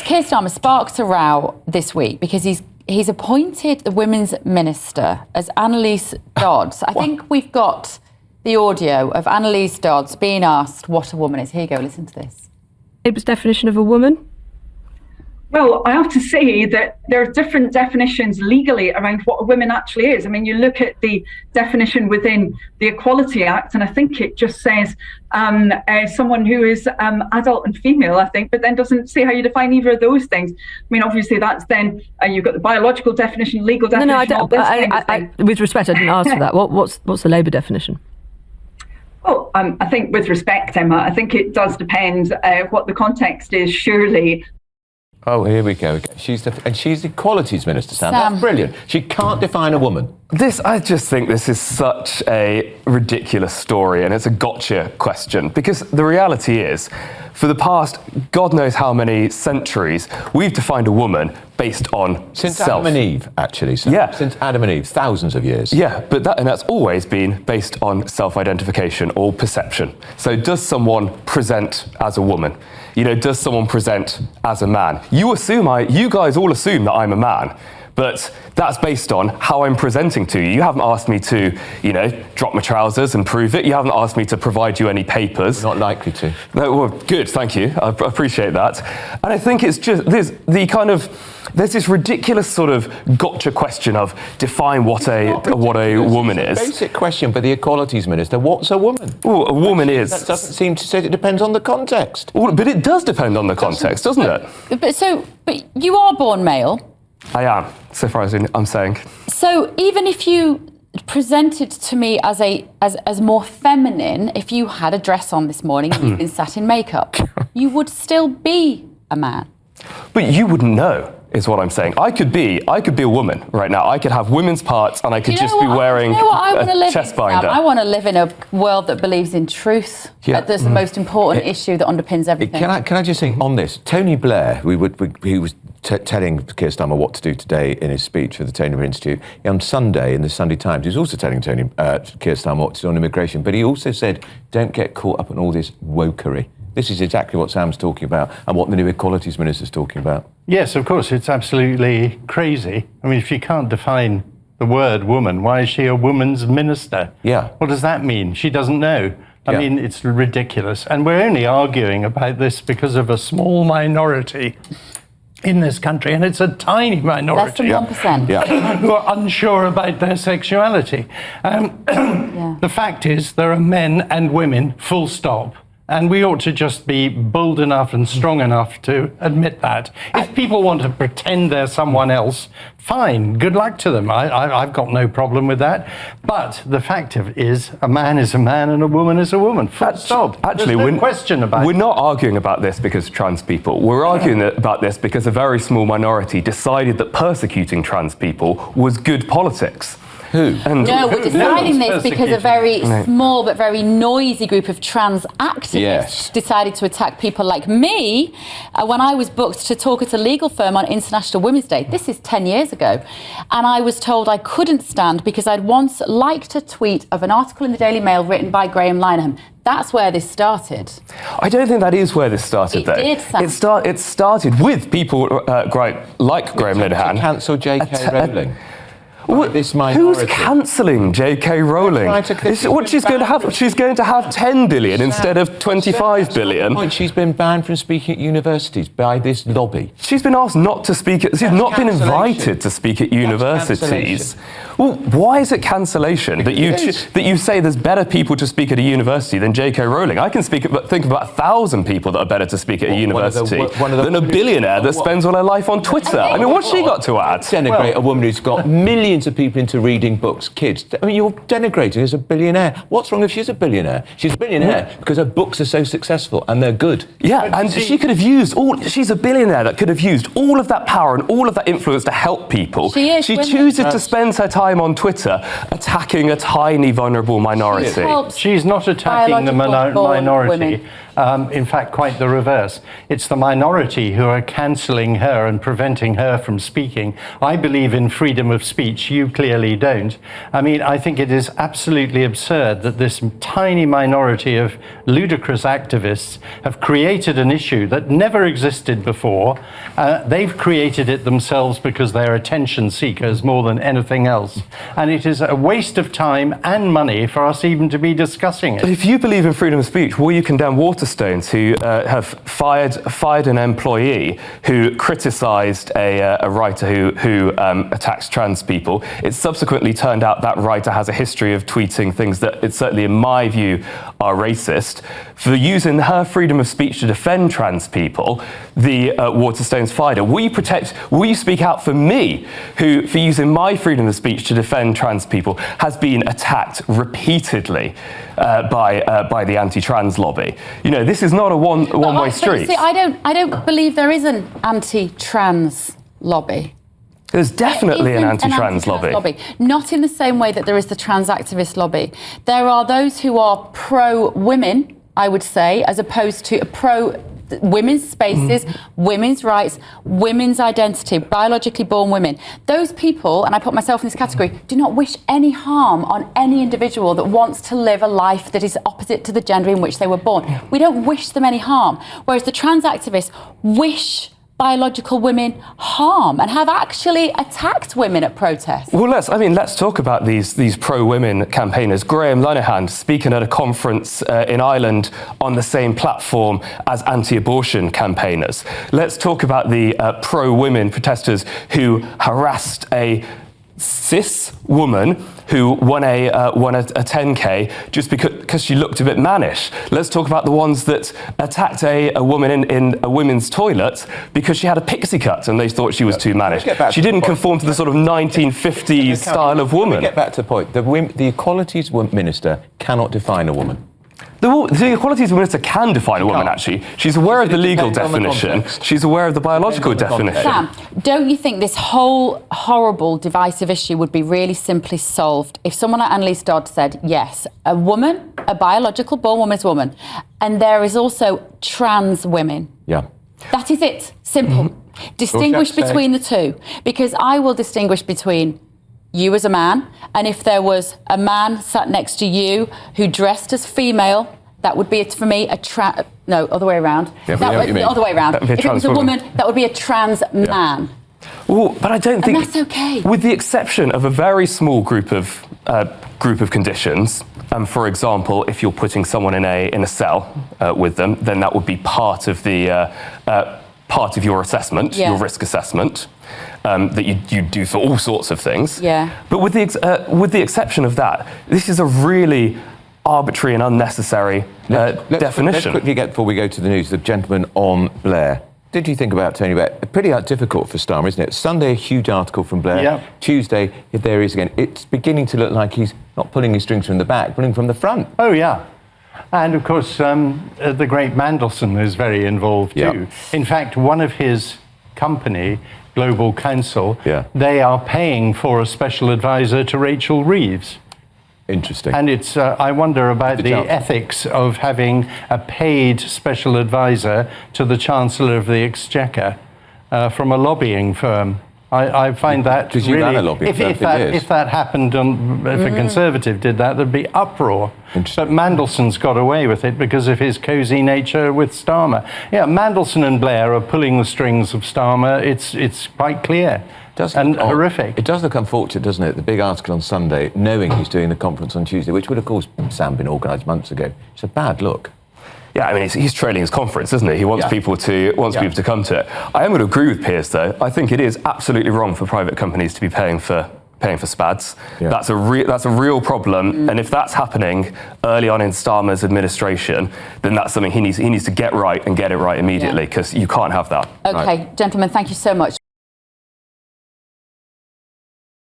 Keir Starmer sparked a row this week because he's appointed the Women's Minister as Annalise Dodds. I think we've got the audio of Annalise Dodds being asked what a woman is. Here you go, listen to this. Labour's definition of a woman? Well, I have to say that there are different definitions legally around what a woman actually is. I mean, you look at the definition within the Equality Act, and I think it just says someone who is adult and female, I think, but then doesn't say how you define either of those things. I mean, obviously, that's then you've got the biological definition, legal definition. With respect, I didn't ask for that. What's the Labour definition? Well, I think with respect, Emma, I think it does depend what the context is, surely. Oh, here we go. She's the Equalities Minister, Sam. That's brilliant. She can't define a woman. I just think this is such a ridiculous story, and it's a gotcha question, because the reality is, for the past God knows how many centuries, we've defined a woman based on Since self. Adam and Eve, actually. Since Adam and Eve, thousands of years. Yeah, but that's always been based on self-identification or perception. So does someone present as a woman? You know, does someone present as a man? You guys all assume that I'm a man, but that's based on how I'm presenting to you. You haven't asked me to, drop my trousers and prove it. You haven't asked me to provide you any papers. We're not likely to. No, well, good, thank you. I appreciate that. And I think it's just, there's this ridiculous sort of gotcha question of define what a woman is. It's a basic question for the Equalities Minister. What's a woman? Well, a woman is... That doesn't seem to say it depends on the context. Well, but it does depend on the context, doesn't it? But you are born male. I am, so far as I'm saying. So even if you presented to me as more feminine, if you had a dress on this morning and you've been sat in makeup, you would still be a man. But you wouldn't know, is what I'm saying. I could be a woman right now. I could have women's parts and I could just be wearing a chest binder. I want to live in a world that believes in truth. Yeah. That's the most important issue that underpins everything. Can I just say on this, Tony Blair, he was telling Keir Starmer what to do today in his speech for the Tony Blair Institute. On Sunday, in the Sunday Times, he was also telling Keir Starmer what to do on immigration, but he also said, don't get caught up in all this wokery. This is exactly what Sam's talking about and what the new Equalities Minister's talking about. Yes, of course, it's absolutely crazy. I mean, if you can't define the word woman, why is she a woman's minister? Yeah. What does that mean? She doesn't know. I mean, it's ridiculous. And we're only arguing about this because of a small minority in this country, and it's a tiny minority. Less than 1%. Who are unsure about their sexuality. The fact is, there are men and women, full stop. And we ought to just be bold enough and strong enough to admit that. If people want to pretend they're someone else, fine, good luck to them. I've got no problem with that. But the fact is, a man is a man and a woman is a woman. Full stop. Actually, there's no question about it. We're not arguing about this because of trans people. We're arguing about this because a very small minority decided that persecuting trans people was good politics. Who? No, we're deciding this because a very small but very noisy group of trans activists decided to attack people like me when I was booked to talk at a legal firm on International Women's Day. This is 10 years ago. And I was told I couldn't stand because I'd once liked a tweet of an article in the Daily Mail written by Graham Linehan. That's where this started. I don't think that is where this started, though. It did, Sam. It started with people like Graham Linehan. To cancel J.K. Rowling. This Who's cancelling J.K. Rowling? She's going to have 10 billion instead of 25 billion. She's been banned from speaking at universities by this lobby. She's been asked not to speak at... She's not been invited to speak at universities. Well, why is it cancellation that you say there's better people to speak at a university than J.K. Rowling? I can think of about 1,000 people that are better to speak at a university than a billionaire that spends all her life on Twitter. I mean, what's she got to add? Denigrate a woman who's got millions of people into reading books, kids. I mean, you're denigrating her as a billionaire. What's wrong if she's a billionaire? She's a billionaire because her books are so successful and they're good. Yeah, and she could have used she's a billionaire that could have used all of that power and all of that influence to help people. She chooses to spend her time on Twitter attacking a tiny, vulnerable minority. She's not attacking the minority. In fact, quite the reverse. It's the minority who are cancelling her and preventing her from speaking. I believe in freedom of speech. You clearly don't. I mean, I think it is absolutely absurd that this tiny minority of ludicrous activists have created an issue that never existed before. They've created it themselves because they're attention seekers more than anything else. And it is a waste of time and money for us even to be discussing it. But if you believe in freedom of speech, will you condemn Waterstones, who have fired an employee who criticised a writer who attacks trans people? It subsequently turned out that writer has a history of tweeting things that, it's certainly in my view, are racist. For using her freedom of speech to defend trans people, the Waterstones fired her. Will you speak out for me, who, for using my freedom of speech to defend trans people, has been attacked repeatedly by the anti-trans lobby? You know, this is not a one-way street. See, I don't believe there is an anti-trans lobby. There's definitely an anti-trans lobby. Not in the same way that there is the trans activist lobby. There are those who are pro-women, I would say, as opposed to pro-women's spaces, women's rights, women's identity, biologically born women. Those people, and I put myself in this category, do not wish any harm on any individual that wants to live a life that is opposite to the gender in which they were born. We don't wish them any harm. Whereas the trans activists wish biological women harm and have actually attacked women at protests. Well, let's talk about these pro-women campaigners. Graham Linehan speaking at a conference in Ireland on the same platform as anti-abortion campaigners. Let's talk about the pro-women protesters who harassed a cis woman who won a 10K just because she looked a bit mannish. Let's talk about the ones that attacked a woman in a women's toilet because she had a pixie cut and they thought she was too mannish. She didn't conform to the sort of 1950s style of woman. Get back to the point. The Equalities Minister cannot define a woman. The Equalities Minister can define a woman, actually. She's aware of the legal definition. She's aware of the biological definition. Sam, don't you think this whole horrible divisive issue would be really simply solved if someone like Annalise Dodd said, yes, a woman, a biological born woman is a woman, and there is also trans women. Yeah. That is it. Simple. Distinguish between the two. Because I will distinguish between you as a man, and if there was a man sat next to you who dressed as female, that would be, for me, other way around. Yeah, the other way around. If it was a woman, that would be a trans man. Well, but I don't think... And that's okay. With the exception of a very small group of conditions, for example, if you're putting someone in a cell with them, then that would be part of the part of your assessment, your risk assessment, that you do for all sorts of things. Yeah. But with the exception of that, this is a really arbitrary and unnecessary definition. Let's quickly get, before we go to the news, the gentleman on Blair. Did you think about Tony Blair? Pretty difficult for Starmer, isn't it? Sunday, a huge article from Blair. Yeah. Tuesday, there he is again. It's beginning to look like he's not pulling his strings from the back, pulling from the front. Oh, yeah. And, of course, the great Mandelson is very involved, too. In fact, one of his company, Global Counsel, they are paying for a special advisor to Rachel Reeves. Interesting. And it's, I wonder about the ethics of having a paid special advisor to the Chancellor of the Exchequer from a lobbying firm. I find that because you ran a lobbying firm for years. If that happened, if a Conservative did that, there'd be uproar. But Mandelson's got away with it because of his cosy nature with Starmer. Yeah, Mandelson and Blair are pulling the strings of Starmer. It's quite clear. And horrific. It does look unfortunate, doesn't it? The big article on Sunday, knowing he's doing the conference on Tuesday, which would, of course, Sam, been organised months ago. It's a bad look. Yeah, I mean, he's trailing his conference, isn't he? He wants people to people to come to it. I am going to agree with Piers, though. I think it is absolutely wrong for private companies to be paying for SPADs. Yeah. That's a real problem. And if that's happening early on in Starmer's administration, then that's something he needs to get right and get it right immediately, because you can't have that. Okay, gentlemen, thank you so much.